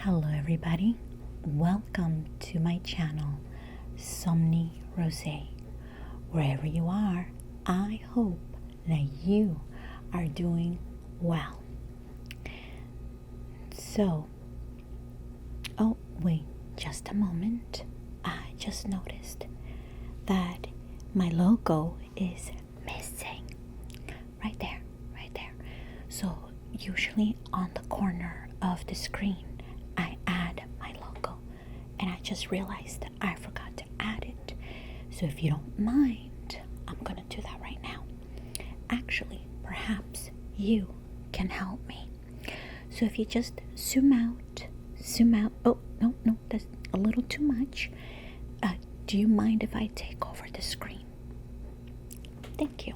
Hello everybody, welcome to my channel, Somni, Rosae. Wherever you are, I hope that you are doing well. So, oh wait, just a moment. I just noticed that my logo is missing. Right there. So, usually on the corner of the screen, I add my logo, and I just realized I forgot to add it. So if you don't mind, I'm gonna do that right now. Actually, perhaps you can help me. So if you just zoom out. Oh, no, that's a little too much. Do you mind if I take over the screen? Thank you.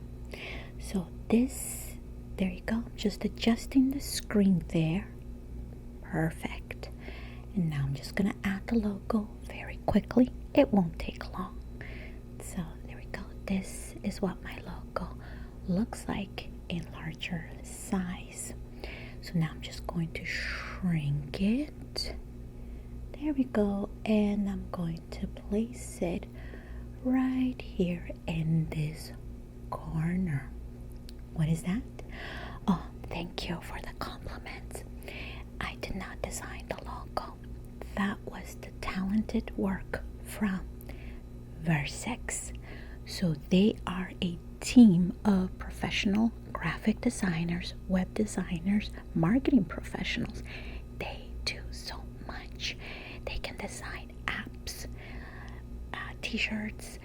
So there you go. Just adjusting the screen there. Perfect. And now I'm just going to add the logo very quickly. It won't take long. So there we go. This is what my logo looks like in larger size. So now I'm just going to shrink it. There we go. And I'm going to place it right here in this corner. What is that? Oh, thank you for the compliments. I did not design the logo. That was the talented work from Verzex. So they are a team of professional graphic designers, web designers, marketing professionals. They do so much. They can design apps, t-shirts,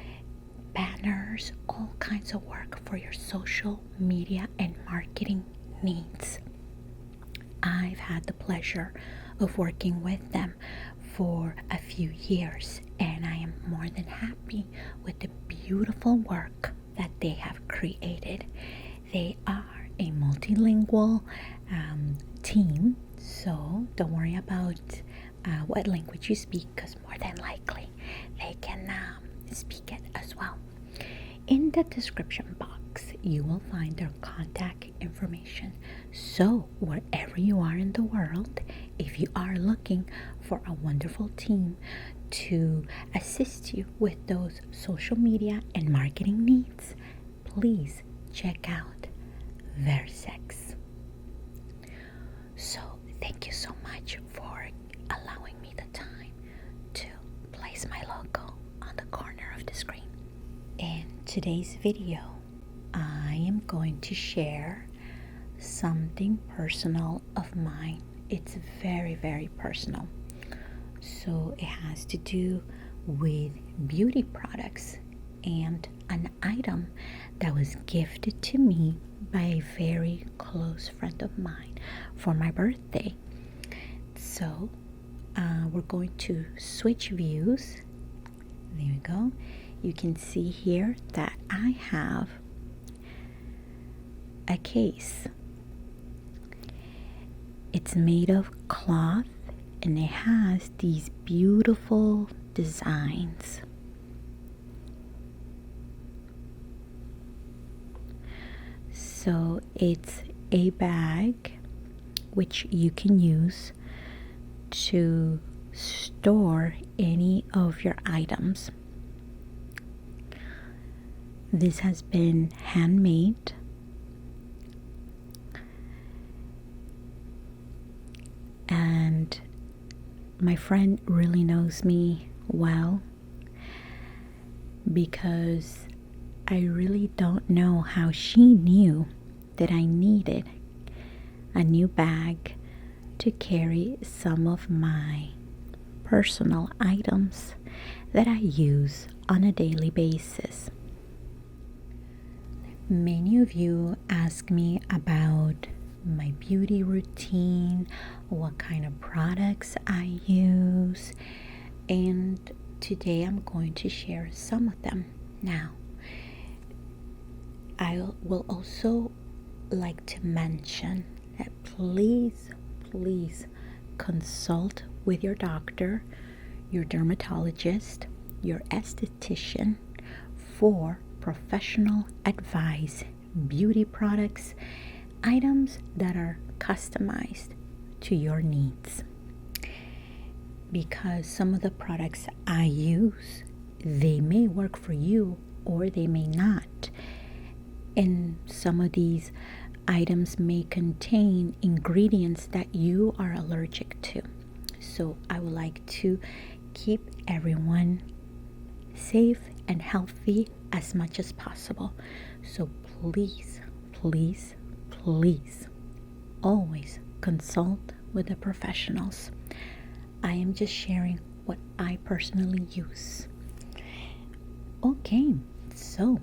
banners, all kinds of work for your social media and marketing needs. I've had the pleasure of working with them for a few years, and I am more than happy with the beautiful work that they have created. They are a multilingual team, so don't worry about what language you speak, because more than likely they can speak it as well. In the description box, you will find their contact information. So wherever you are in the world, if you are looking for a wonderful team to assist you with those social media and marketing needs, please check out Verzex. So thank you so much for allowing me the time to place my logo on the corner of the screen. In today's video, I am going to share something personal of mine. It's very, very personal. So it has to do with beauty products and an item that was gifted to me by a very close friend of mine for my birthday. So we're going to switch views. There we go. You can see here that I have a case. It's made of cloth and it has these beautiful designs. So it's a bag which you can use to store any of your items. This has been handmade. And my friend really knows me well, because I really don't know how she knew that I needed a new bag to carry some of my personal items that I use on a daily basis. Many of you ask me about my beauty routine, what kind of products I use, and today I'm going to share some of them. Now, I will also like to mention that please consult with your doctor, your dermatologist, your esthetician for professional advice, beauty products, items that are customized to your needs. because some of the products I use, they may work for you or they may not. And some of these items may contain ingredients that you are allergic to. So I would like to keep everyone safe and healthy as much as possible. So please, please, please always consult with the professionals. I am just sharing what I personally use. Okay, so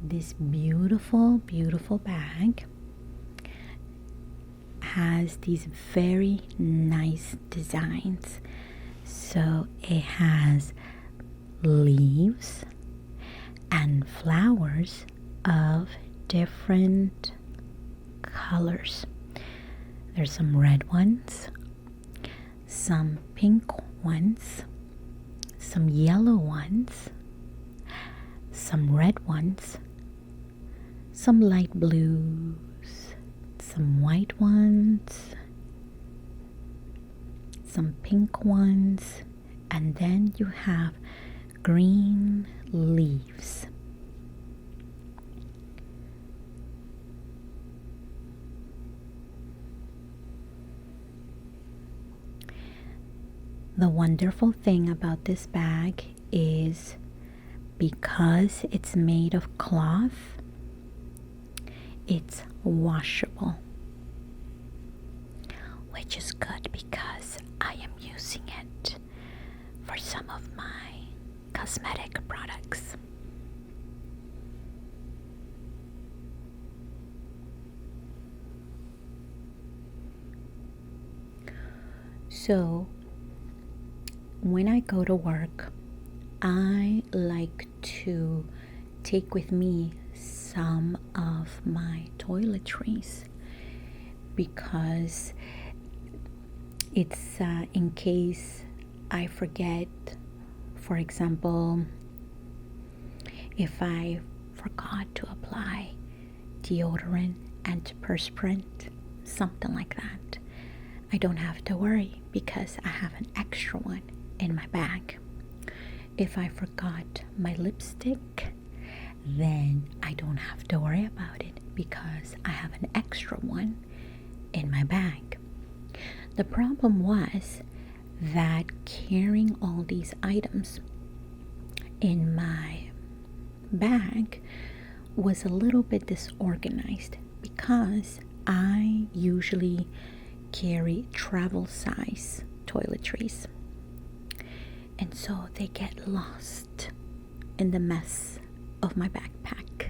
this beautiful, beautiful bag has these very nice designs. So it has leaves and flowers of different colors. There's some red ones, some pink ones, some yellow ones, some red ones, some light blues, some white ones, some pink ones, and then you have green leaves. The wonderful thing about this bag is because it's made of cloth, it's washable, which is good because I am using it for some of my cosmetic products. So when I go to work, I like to take with me some of my toiletries because it's in case I forget. For example, if I forgot to apply deodorant, antiperspirant, something like that, I don't have to worry because I have an extra one in my bag. If I forgot my lipstick, then I don't have to worry about it because I have an extra one in my bag. The problem was that carrying all these items in my bag was a little bit disorganized because I usually carry travel size toiletries, and so they get lost in the mess of my backpack.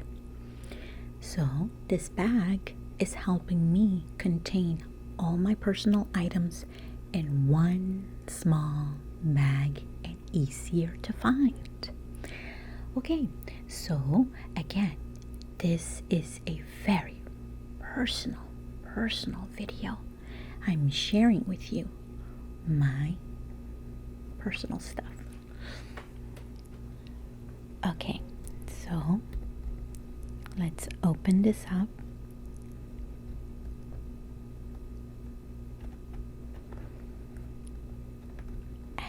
So this bag is helping me contain all my personal items in one small bag and easier to find. Okay, so again, this is a very personal video. I'm sharing with you my personal stuff. Okay, so let's open this up.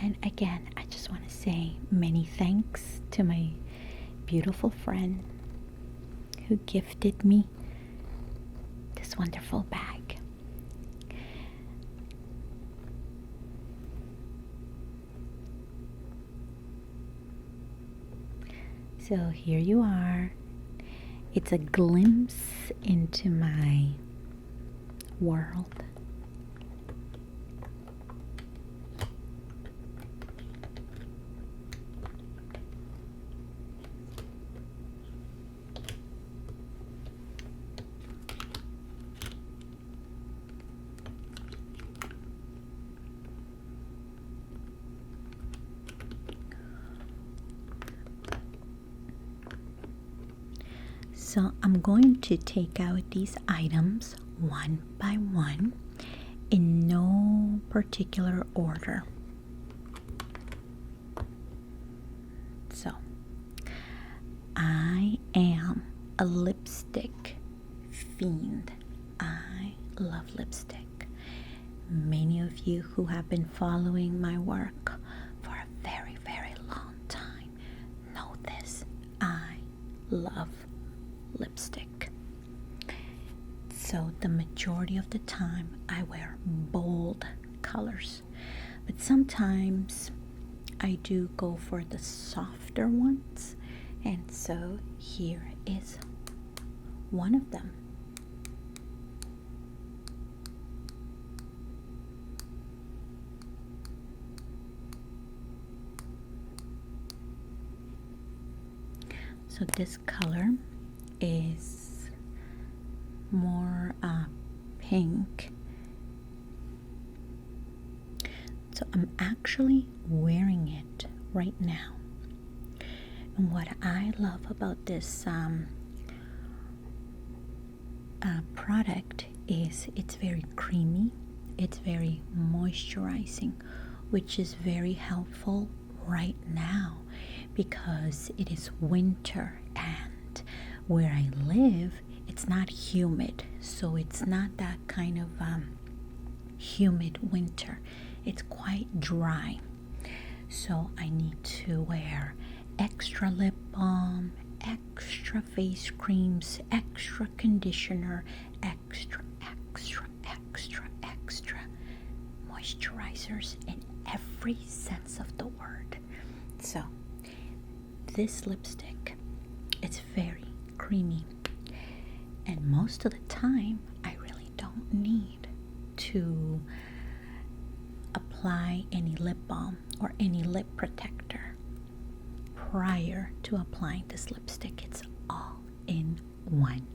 And again, I just want to say many thanks to my beautiful friend who gifted me this wonderful bag. So here you are. It's a glimpse into my world. So I'm going to take out these items one by one in no particular order. So I am a lipstick fiend. I love lipstick. Many of you who have been following my work for a very, very long time know this. I love lipstick. So the majority of the time I wear bold colors, but sometimes I do go for the softer ones, and so here is one of them. So this color is more pink. So I'm actually wearing it right now. And what I love about this product is it's very creamy, it's very moisturizing, which is very helpful right now because it is winter, and where I live it's not humid, so it's not that kind of humid winter. It's quite dry, so I need to wear extra lip balm, extra face creams, extra conditioner, extra moisturizers in every sense of the word. So this lipstick, it's very creamy, and most of the time I really don't need to apply any lip balm or any lip protector prior to applying this lipstick. It's all in one.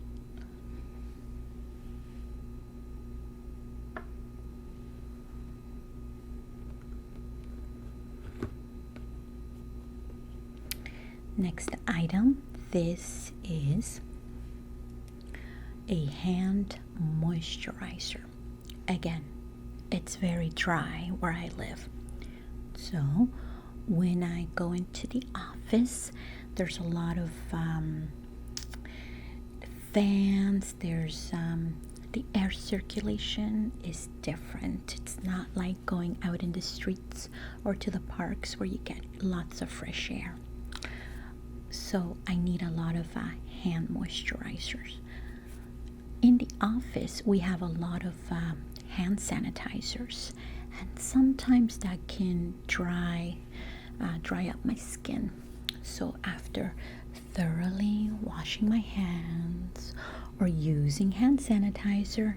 Next item, this is a hand moisturizer. Again, it's very dry where I live, so when I go into the office, there's a lot of fans. There's the air circulation is different. It's not like going out in the streets or to the parks where you get lots of fresh air. So I need a lot of hand moisturizers. In the office, we have a lot of hand sanitizers, and sometimes that can dry up my skin. So after thoroughly washing my hands or using hand sanitizer,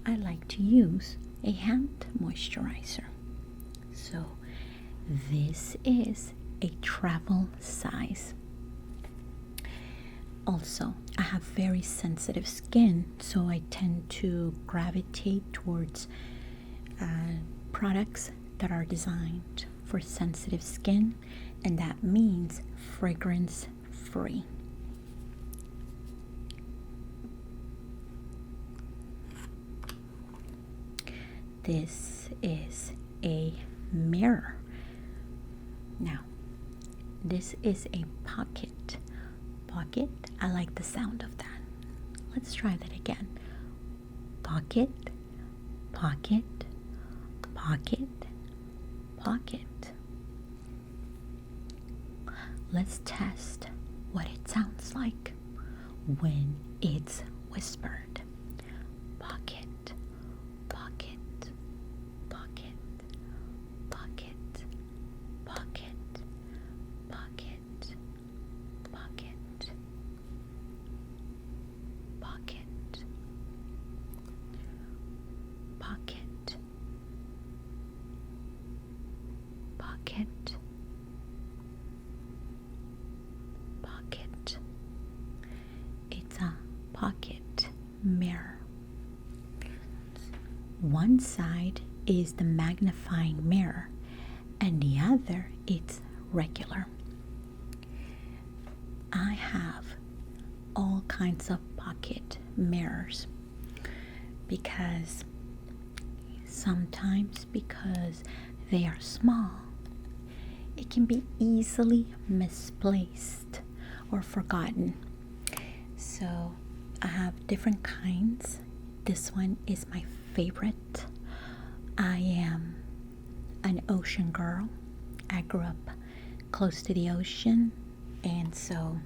I like to use a hand moisturizer. So this is a travel size. Also, I have very sensitive skin, so I tend to gravitate towards products that are designed for sensitive skin, and that means fragrance free. This is a mirror. Now, this is a pocket. I like the sound of that. Let's try that again. Pocket. Let's test what it sounds like when it's whispered. Pocket. It's a pocket mirror. One side is the magnifying mirror, and the other it's regular. I have all kinds of pocket mirrors because sometimes they are small, it can be easily misplaced or forgotten. So I have different kinds. This one is my favorite I am an ocean girl. I grew up close to the ocean, and so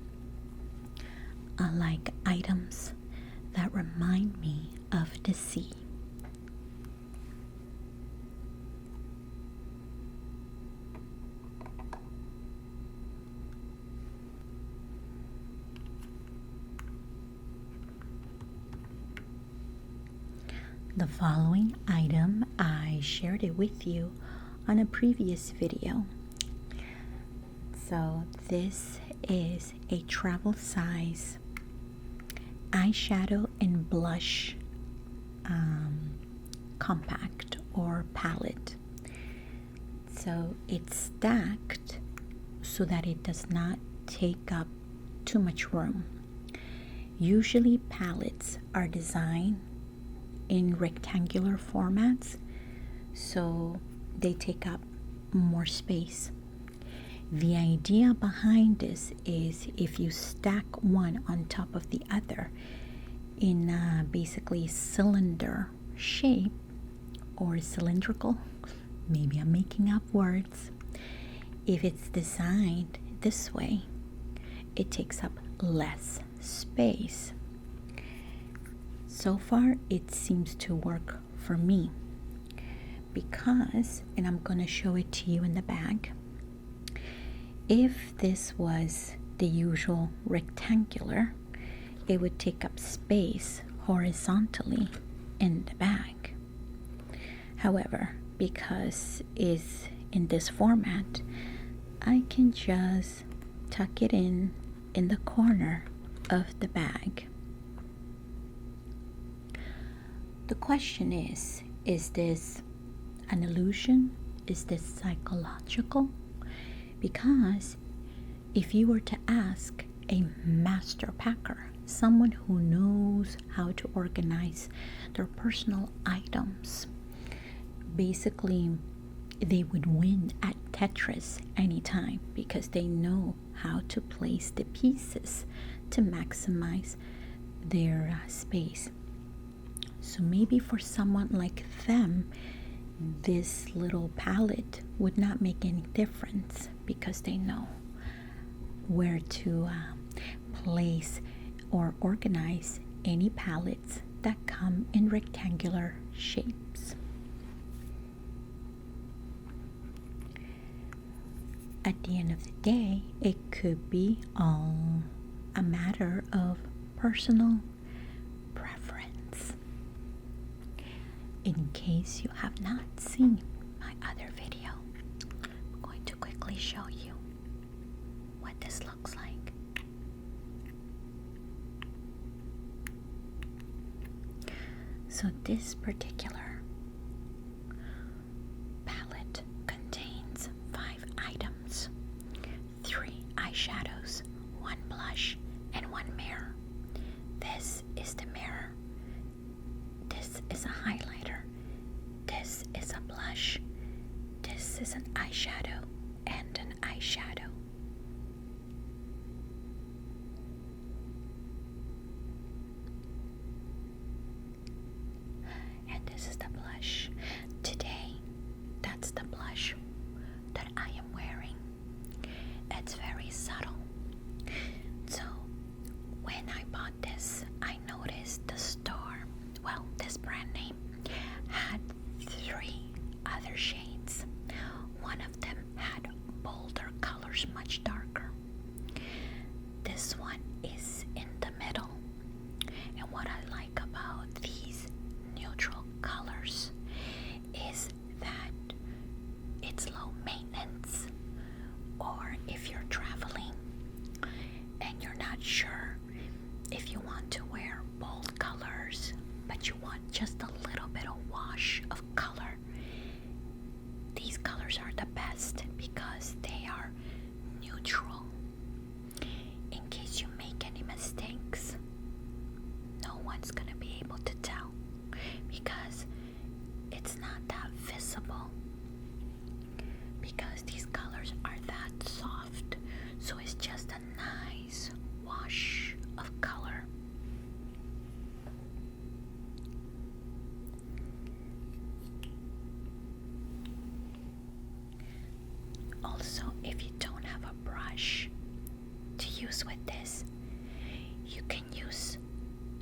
I like items that remind me of the sea. The following item, I shared it with you on a previous video. So this is a travel size eyeshadow and blush compact or palette. So it's stacked so that it does not take up too much room. Usually palettes are designed in rectangular formats, so they take up more space. The idea behind this is if you stack one on top of the other in basically cylinder shape or cylindrical, maybe I'm making up words. If it's designed this way, it takes up less space. So far, it seems to work for me because, and I'm going to show it to you in the bag, if this was the usual rectangular, it would take up space horizontally in the bag. However, because it's in this format, I can just tuck it in the corner of the bag. The question is this an illusion? Is this psychological? Because if you were to ask a master packer, someone who knows how to organize their personal items, basically they would win at Tetris anytime because they know how to place the pieces to maximize their space. So maybe for someone like them, this little palette would not make any difference because they know where to place or organize any palettes that come in rectangular shapes. At the end of the day, it could be all a matter of personal preference. In case you have not seen my other video, I'm going to quickly show you what this looks like. So this particular palette contains 5 items, 3 eyeshadows, 1 blush, and 1 mirror. This is the mirror. This is a highlighter. This is a blush. This is an eyeshadow and an eyeshadow. And this is the blush. Today, that's the blush that I am wearing. It's very subtle. So, when I bought this, I noticed the store, well, this brand name, had 3 other shades. One of them had bolder colors, much darker. This one is in the middle. And what I like about these neutral colors is that it's low maintenance. Or if you're traveling and you're not sure if you want to wear bold colors, but you want just a little bit of wash of color, these colors are the best because they are neutral. In case you make any mistakes, no one's gonna be able to tell because it's not that visible, because these colors are that soft. So it's just a nice wash of color. use with this, you can use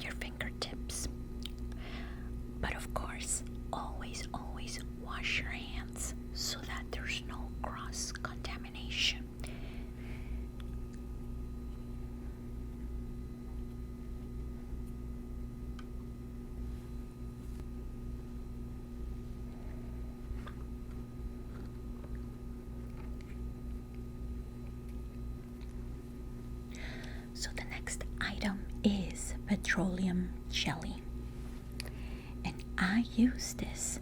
your fingertips. But of course, always wash your hands so that there's no cross contamination. So the next item is petroleum jelly. And I use this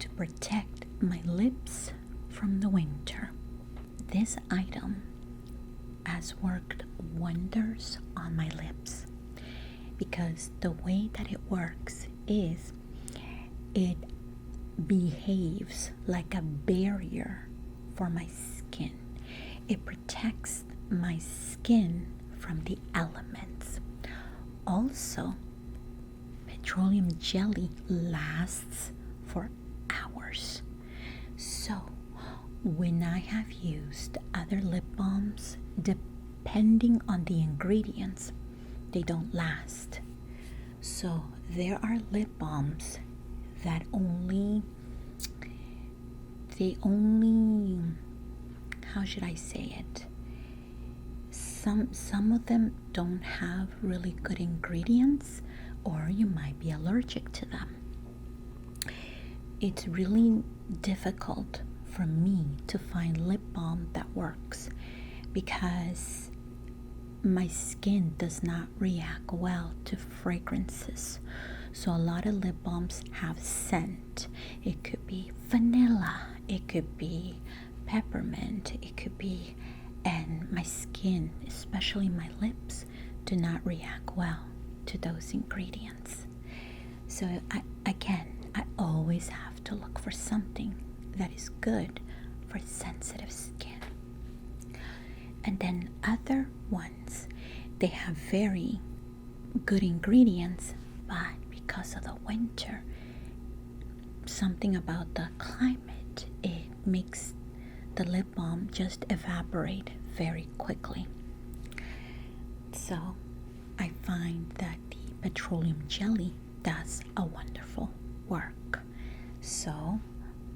to protect my lips from the winter. This item has worked wonders on my lips because the way that it works is it behaves like a barrier for my skin. It protects my skin from the elements. Also, petroleum jelly lasts for hours. So, when I have used other lip balms, depending on the ingredients, they don't last. So, there are lip balms that they only, how should I say it? Some of them don't have really good ingredients, or you might be allergic to them. It's really difficult for me to find lip balm that works because my skin does not react well to fragrances. So a lot of lip balms have scent. It could be vanilla, it could be peppermint, it could be, and my skin, especially my lips, do not react well to those ingredients. So I always have to look for something that is good for sensitive skin. And then other ones, they have very good ingredients, but because of the winter, something about the climate, it makes the lip balm just evaporate very quickly. So I find that the petroleum jelly does a wonderful work. So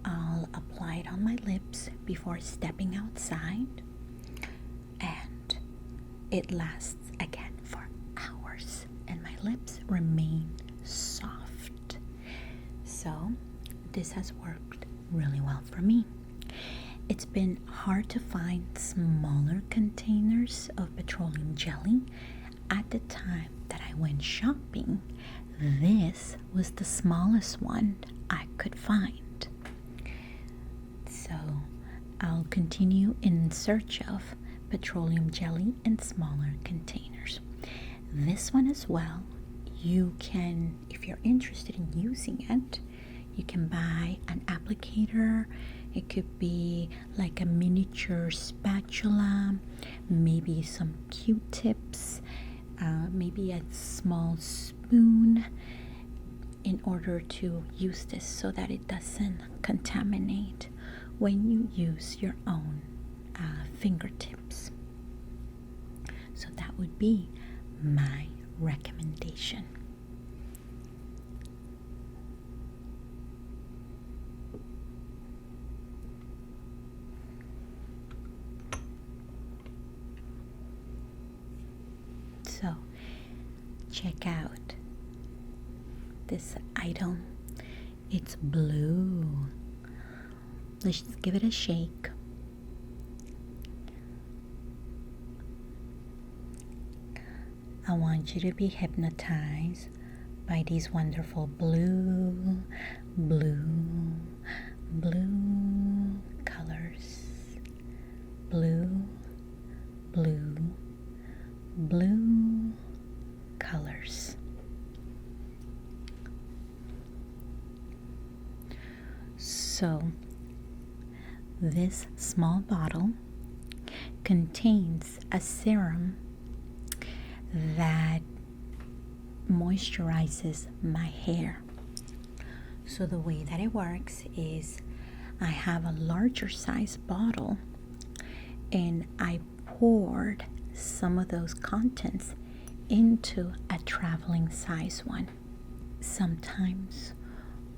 I'll apply it on my lips before stepping outside, and it lasts again for hours, and my lips remain soft. So this has worked really well for me. It's been hard to find smaller containers of petroleum jelly. At the time that I went shopping, this was the smallest one I could find. So I'll continue in search of petroleum jelly in smaller containers. This one as well, you can, if you're interested in using it, you can buy an applicator. It could be like a miniature spatula, maybe some Q-tips, maybe a small spoon, in order to use this so that it doesn't contaminate when you use your own fingertips. So that would be my recommendation. So check out this item. It's blue. Let's just give it a shake. I want you to be hypnotized by these wonderful blue colors. Blue colors. So this small bottle contains a serum that moisturizes my hair. So the way that it works is I have a larger size bottle and I poured some of those contents into a traveling size one. Sometimes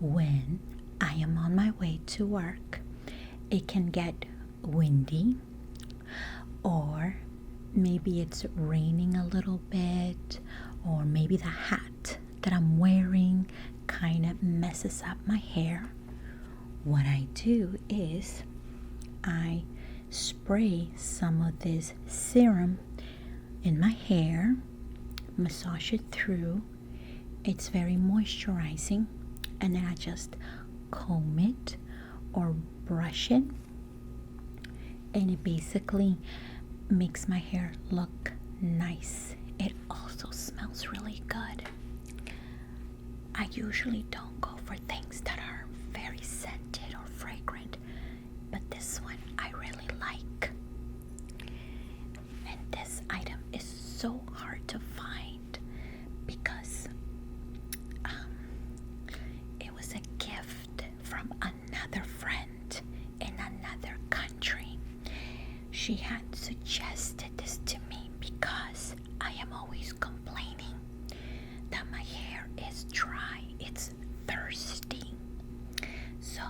when I am on my way to work, it can get windy, or maybe it's raining a little bit, or maybe the hat that I'm wearing kind of messes up my hair. What I do is I spray some of this serum in my hair, massage it through. It's very moisturizing, and then I just comb it or brush it, and it basically makes my hair look nice. It also smells really good. I usually don't go for things that are very scented or fragrant, but this one I really like. And this item is so hard to find because it was a gift from another friend in another country. She had suggested this to me because I am always complaining that my hair is dry, it's thirsty. So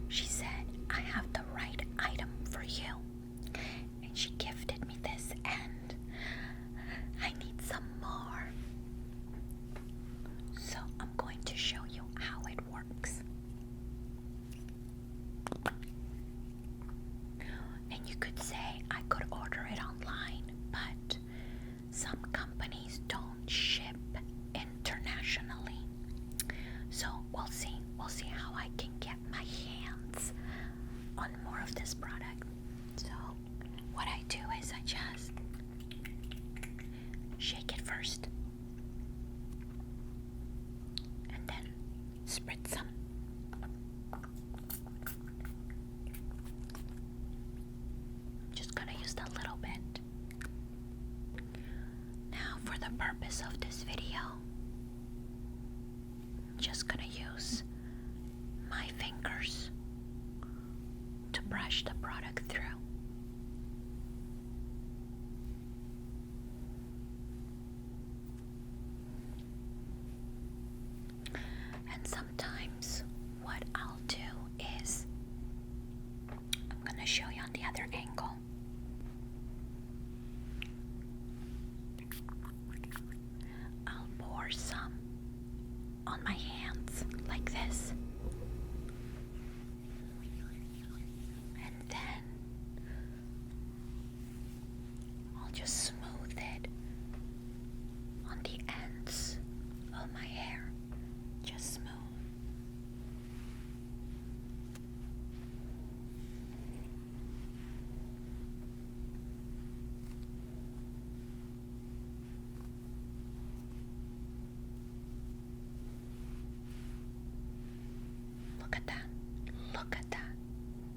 she said, I have the right item for you. And she gifted me this, and I need some more. So I'm going to show you how it works. And you could say I could order it online, but some companies don't ship internationally. So we'll see how I can get my hands on more of this product. So what I do is I just shake it first and then spritz some. Just gonna use a little bit. Now for the purpose of this video, I'm just gonna use my fingers to brush the product through. And sometimes what I'll do is I'm going to show you on the other angle. I'll pour some on my hands like this. And then I'll just smooth it on the ends of my hair. Just smooth. Look at that. Look at that.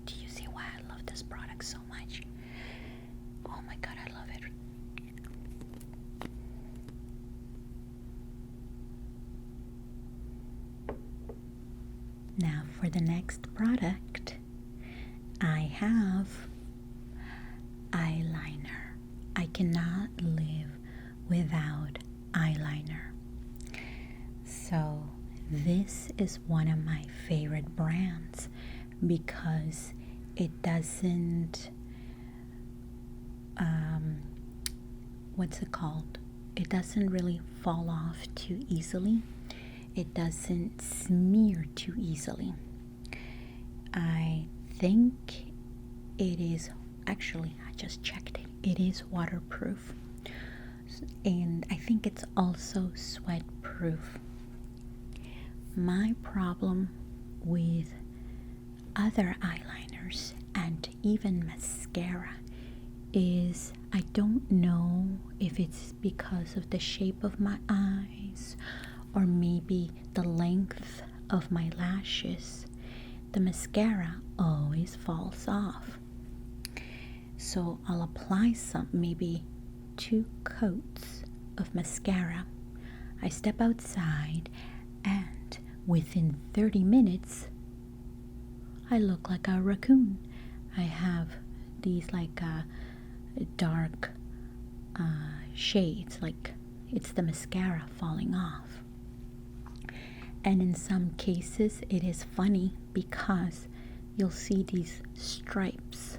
Do you see why I love this product so much? Oh my God, I love it. Now for the next product, I have eyeliner. I cannot live without eyeliner. So this is one of my favorite brands because it doesn't, what's it called? It doesn't really fall off too easily. It doesn't smear too easily. I think it is, actually, I just checked it. It is waterproof. And I think it's also sweat proof. My problem with other eyeliners and even mascara is I don't know if it's because of the shape of my eyes or maybe the length of my lashes. The mascara always falls off. So I'll apply maybe 2 coats of mascara. I step outside and within 30 minutes I look like a raccoon. I have these like dark shades, like it's the mascara falling off. And in some cases it is funny because you'll see these stripes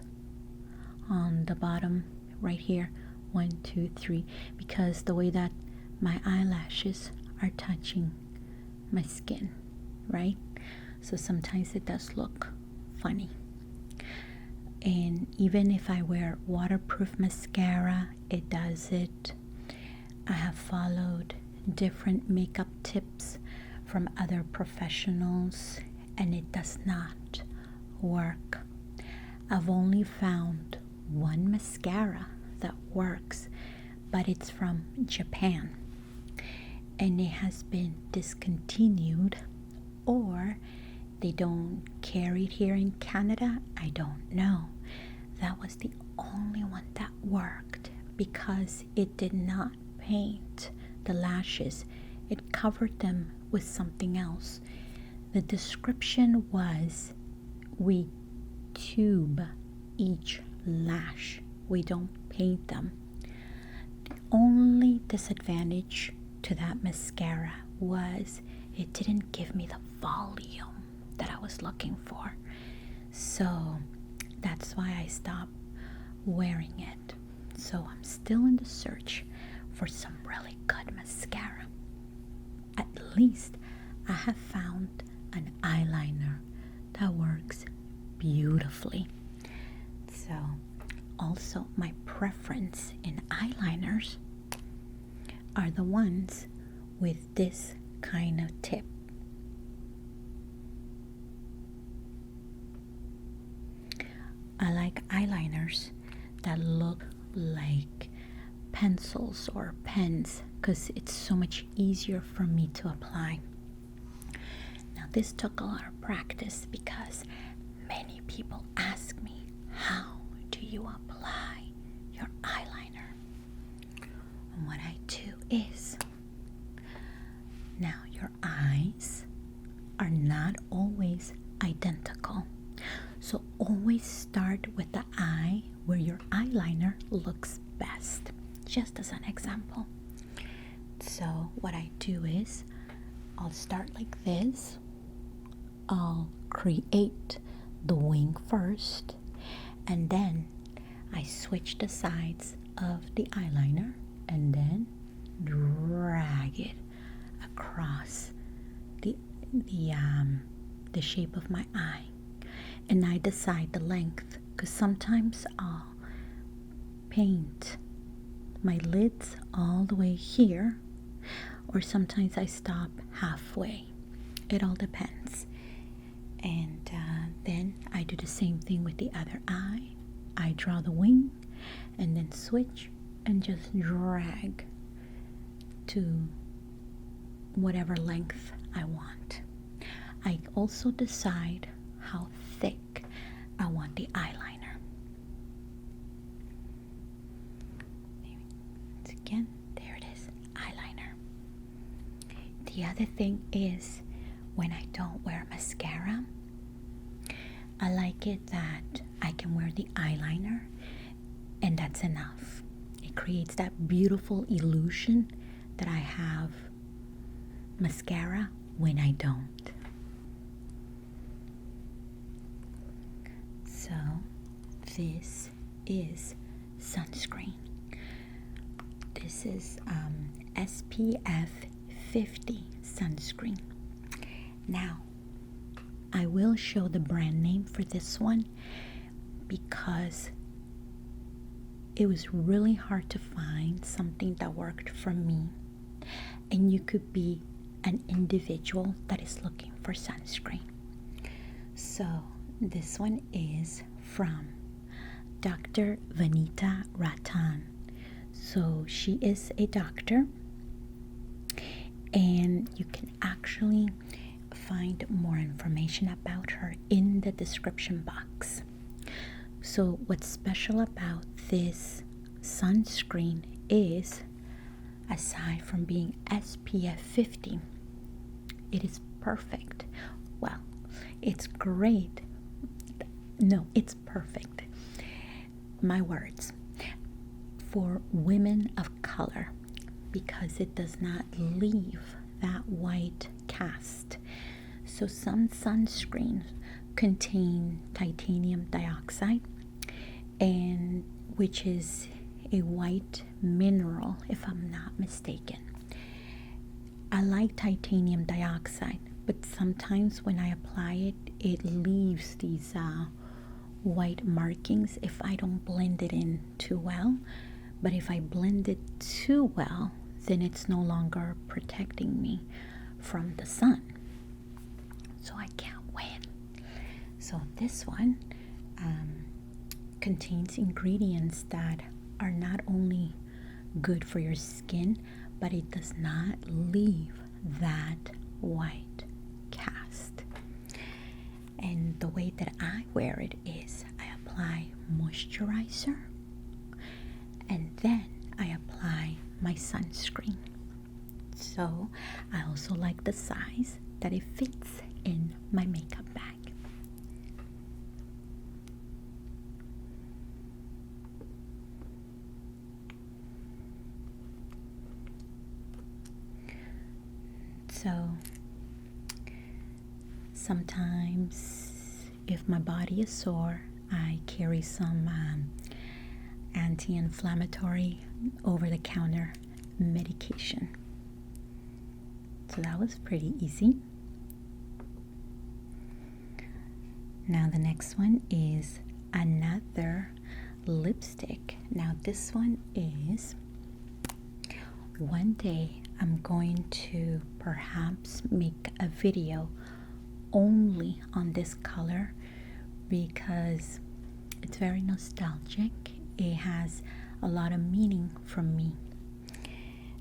on the bottom right here, 1, 2, 3, because the way that my eyelashes are touching my skin, right? So sometimes it does look funny. And even if I wear waterproof mascara, it does it. I have followed different makeup tips from other professionals, and it does not work. I've only found one mascara that works, but it's from Japan, and it has been discontinued, or they don't carry it here in Canada. I don't know. That was the only one that worked because it did not paint the lashes. It covered them with something else. The description was, we tube each lash. We don't paint them. The only disadvantage to that mascara was it didn't give me the volume that I was looking for. So that's why I stopped wearing it. So I'm still in the search for some really good mascara. At least I have found an eyeliner that works beautifully. So also my preference in eyeliners are the ones with this kind of tip. I like eyeliners that look like pencils or pens because it's so much easier for me to apply. Now this took a lot of practice because many people ask me, how do you apply your eyeliner? And what I do is, now your eyes are not always identical. So always start with the eye where your eyeliner looks best, just as an example. So what I do is, I'll start like this. I'll create the wing first, and then I switch the sides of the eyeliner and then drag it across the shape of my eye. And I decide the length, because sometimes I'll paint my lids all the way here, or sometimes I stop halfway. It all depends. And then I do the same thing with the other eye. I draw the wing and then switch and just drag to whatever length I want. I also decide how thick I want the eyeliner. Once again, there it is, eyeliner. The other thing is, when I don't wear mascara, I like it that I can wear the eyeliner and that's enough. It creates that beautiful illusion that I have mascara when I don't. So this is sunscreen. This is SPF 50 sunscreen. Now, I will show the brand name for this one because it was really hard to find something that worked for me. And you could be an individual that is looking for sunscreen. So this one is from Dr. Vanita Ratan. So she is a doctor, and you can actually find more information about her in the description box. So what's special about this sunscreen is, aside from being SPF 50, it is perfect. Well, it's great. No, it's perfect. My words. for women of color because it does not leave that white cast. So some sunscreens contain titanium dioxide, and which is a white mineral, if I'm not mistaken. I like titanium dioxide, but sometimes when I apply it, it leaves these white markings if I don't blend it in too well. But if I blend it too well, then it's no longer protecting me from the sun. So I can't win. So this one contains ingredients that are not only good for your skin, but it does not leave that white cast. And the way that I wear it is I apply moisturizer and then I apply my sunscreen. So I also like the size that it fits in my makeup bag. So sometimes if my body is sore, I carry some anti-inflammatory over-the-counter medication. So that was pretty easy. Now the next one is another lipstick. Now this one is, one day I'm going to perhaps make a video only on this color because it's very nostalgic. It has a lot of meaning from me.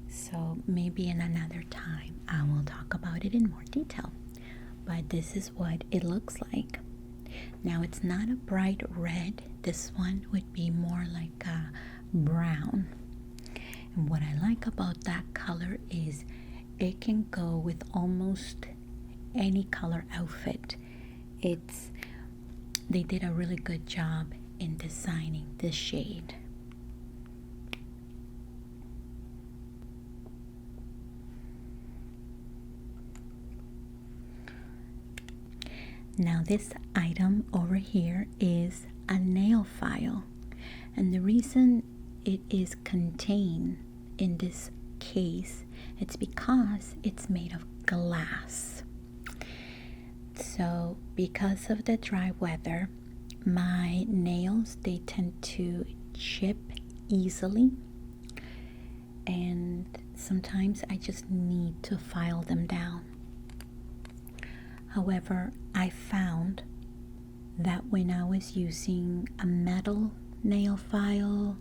So maybe in another time I will talk about it in more detail. But this is what it looks like. Now it's not a bright red. This one would be more like a brown. And what I like about that color is it can go with almost any color outfit. They did a really good job in designing this shade. Now this item over here is a nail file, and the reason it is contained in this case, it's because it's made of glass. So because of the dry weather, my nails, they tend to chip easily, and sometimes I just need to file them down. However, I found that when I was using a metal nail file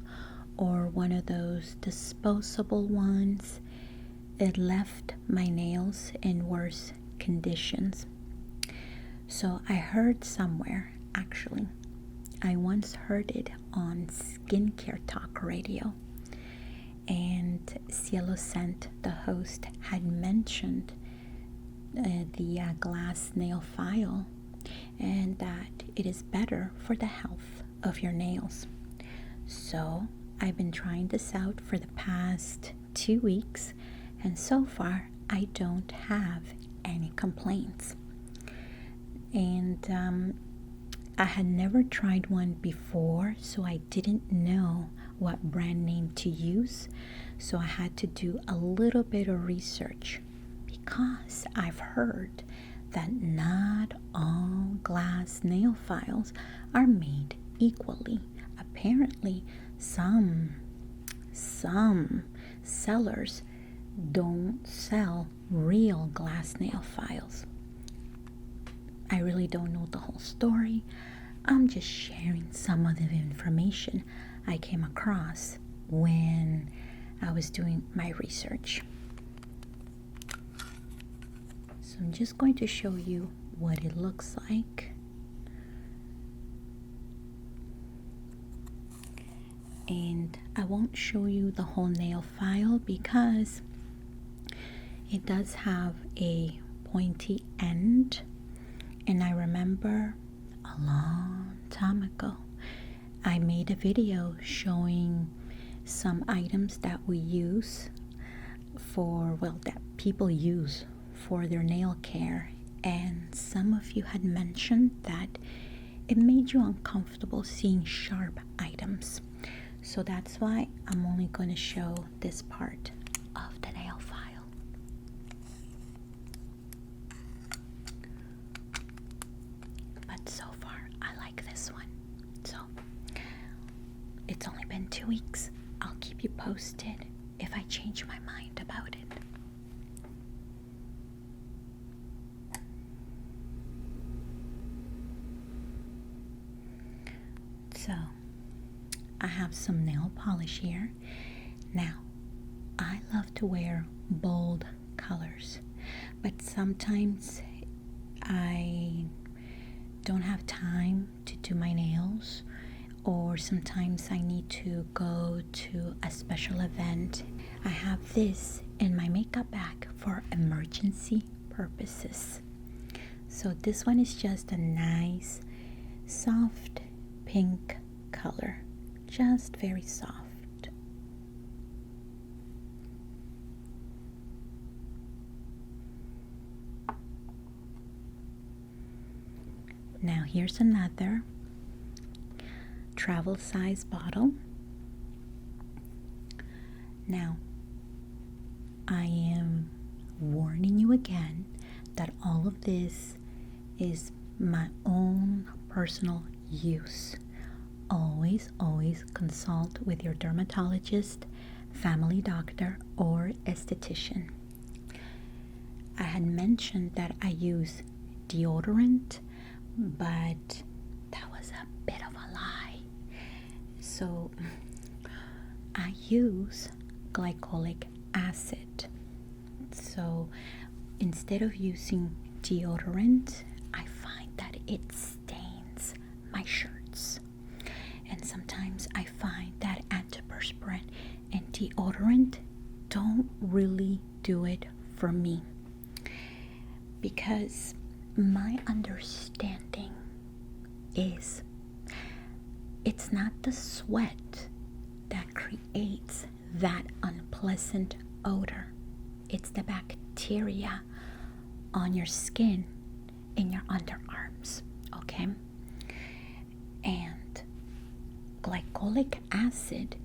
or one of those disposable ones, it left my nails in worse conditions. So I heard somewhere, actually, I once heard it on Skincare Talk Radio, and Cielo Scent, the host, had mentioned the glass nail file, and that it is better for the health of your nails. So I've been trying this out for the past 2 weeks, and so far I don't have any complaints. And I had never tried one before, so I didn't know what brand name to use. So I had to do a little bit of research, because I've heard that not all glass nail files are made equally. Apparently, some sellers don't sell real glass nail files. I really don't know the whole story. I'm just sharing some of the information I came across when I was doing my research. So I'm just going to show you what it looks like. And I won't show you the whole nail file because it does have a pointy end. And I remember a long time ago, I made a video showing some items that we use that people use for their nail care, and some of you had mentioned that it made you uncomfortable seeing sharp items. So that's why I'm only going to show this part of the nail file. But so far, I like this one. So it's only been 2 weeks. I'll keep you posted if I change my mind about it. So I have some nail polish here. Now, I love to wear bold colors, but sometimes I don't have time to do my nails, or sometimes I need to go to a special event. I have this in my makeup bag for emergency purposes. So this one is just a nice soft pink color, just very soft. Now here's another travel size bottle. Now I am warning you again that all of this is my own personal use. Always consult with your dermatologist, family doctor, or esthetician. I had mentioned that I use deodorant, but that was a bit of a lie. So I use glycolic acid. So instead of using deodorant, I find that it stains my shirts. And sometimes I find that antiperspirant and deodorant don't really do it for me, because my understanding is it's not the sweat that creates that unpleasant odor. It's the bacteria on your skin, in your underarms, okay? And glycolic acid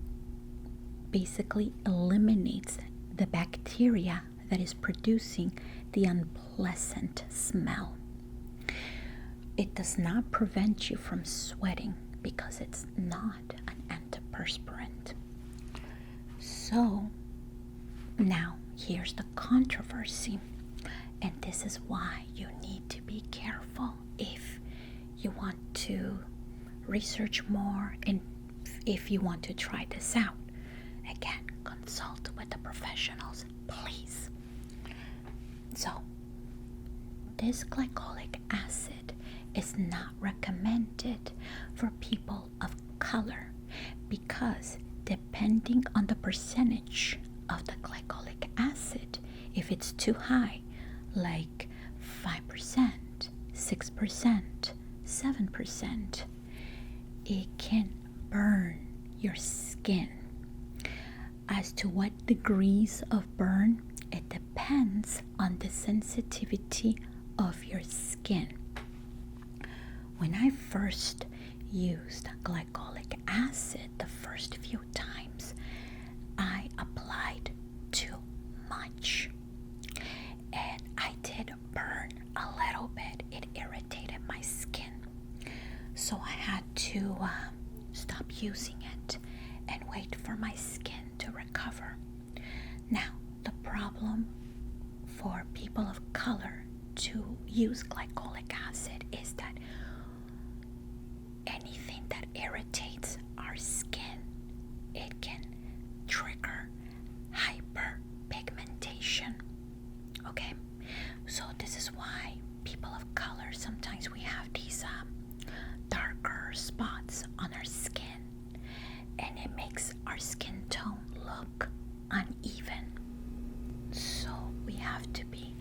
basically eliminates the bacteria that is producing the unpleasant smell. It does not prevent you from sweating because it's not an antiperspirant. So now here's the controversy, and this is why you need to be careful if you want to research more and if you want to try this out. Again, consult with the professionals, please. So this glycolic acid is not recommended for people of color, because depending on the percentage of the glycolic acid, if it's too high, like 5%, 6%, 7%, it can burn your skin. As to what degrees of burn, it depends on the sensitivity of your skin. When I first used glycolic acid the first few times, I applied too much, and I did burn a little bit. It irritated my skin, so I had to stop using it and wait for my skin to recover. Now, the problem for people of color to use glycolic acid is that anything that irritates our skin, it can trigger hyperpigmentation. Okay, so this is why people of color, sometimes we have these darker spots on our skin, and it makes our skin tone look uneven. So we have to be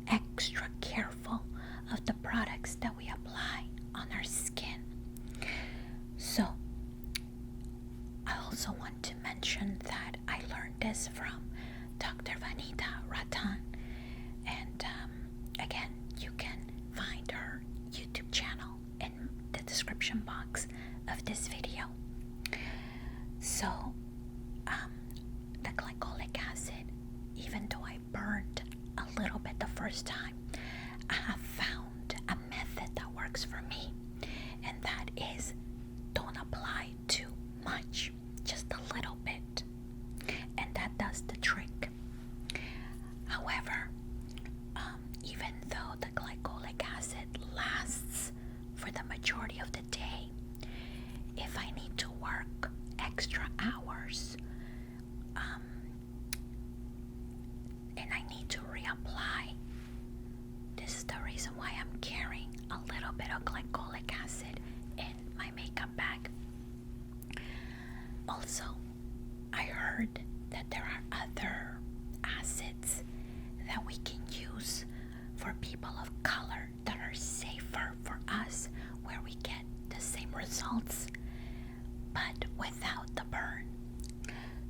extra careful of the products that we apply on our skin. So I also want to mention is from Dr. Vanita Ratan. And again, you can find her YouTube channel in the description box of this video. So, the glycolic acid, even though I burned a little bit the first time, I have found a method that works for me, and that is don't apply too much, just a little bit, and that does the trick. However, even though the glycolic acid lasts for the majority of the day, if I need to work extra hours and I need to reapply, this is the reason why I'm carrying a little bit of glycolic acid in my makeup bag. Also, I heard that there are other acids that we can use for people of color that are safer for us, where we get the same results but without the burn.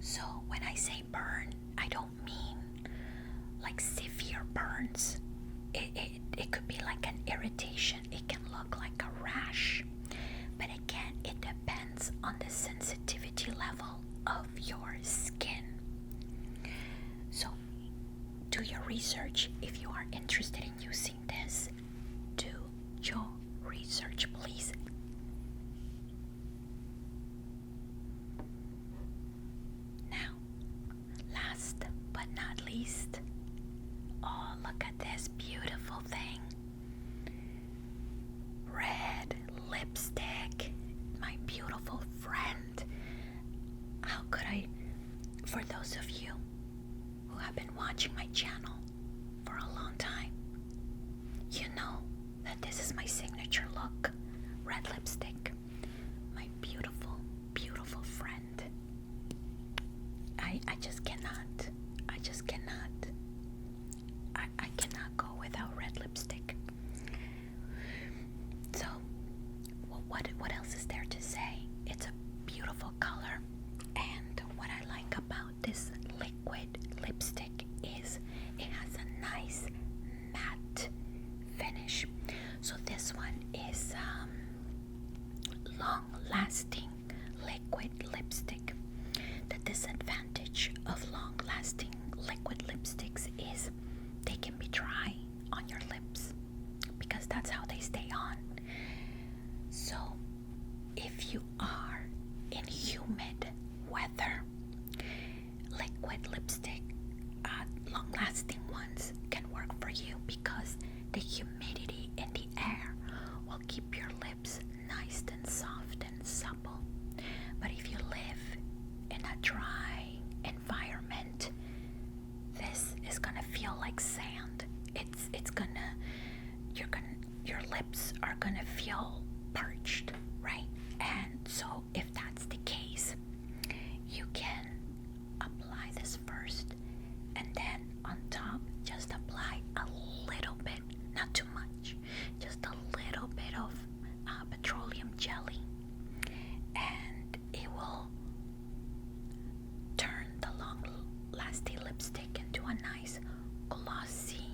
So when I say burn, I don't mean like severe burns. It could be like an irritation. It can look like a rash. But again, it depends on the sensitivity level of your skin. So do your research. If you are interested in using this, do your research, please. Now, last but not least, oh, look at this beautiful thing. Red lipstick, my beautiful friend. How could I, for those of you who have been watching my channel for a long time, you know that this is my signature look, red lipstick. My beautiful, beautiful friend. I just cannot. I cannot go without red lipstick. So, what else is there to say? It's a beautiful color, and what I like about this liquid lipstick is it has a nice matte finish. So this one is long-lasting liquid lipstick. The disadvantage of long-lasting liquid lipsticks is they can be dry on your lips because that's how they stay on. So if you are in humid weather, liquid lipstick, long-lasting ones can work for you because the humidity in the air will keep your lips nice and soft and supple. But if you live in a dry environment, this is gonna feel like sand. Your lips are gonna feel parched, right? And so if that's the case, you can apply this first, and then on top just apply a little bit, not too much, just a little bit of petroleum jelly, and it will turn the long-lasting lipstick into a nice glossy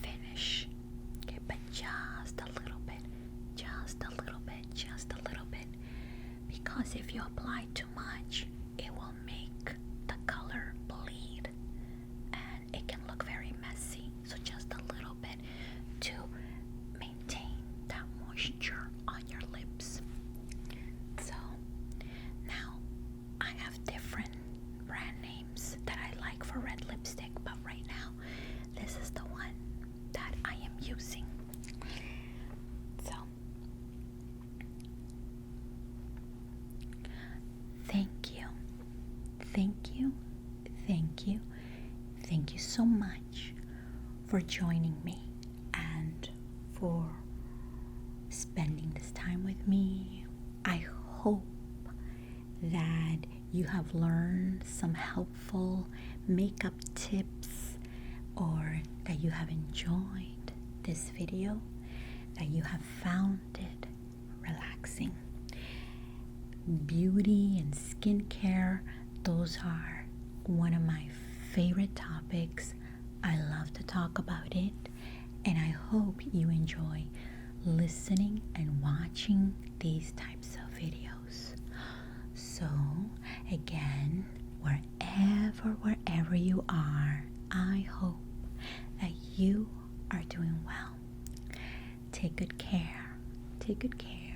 finish. Okay, but just a little bit, because if you apply too much, it will make the color bleed and it can look very messy. So just a little bit to maintain that moisture on your lips. So now I have different brand names that I like for red lipstick, but right now this is the one that I am using. So thank you so much for joining me and for spending this time with me. I hope that you have learned some helpful makeup tips, or that you have enjoyed this video, that you have found it relaxing. Beauty and skincare, those are one of my favorite topics. I love to talk about it, and I hope you enjoy listening and watching these types of videos. So again, wherever you are, I hope that you are doing well. Take good care. Take good care.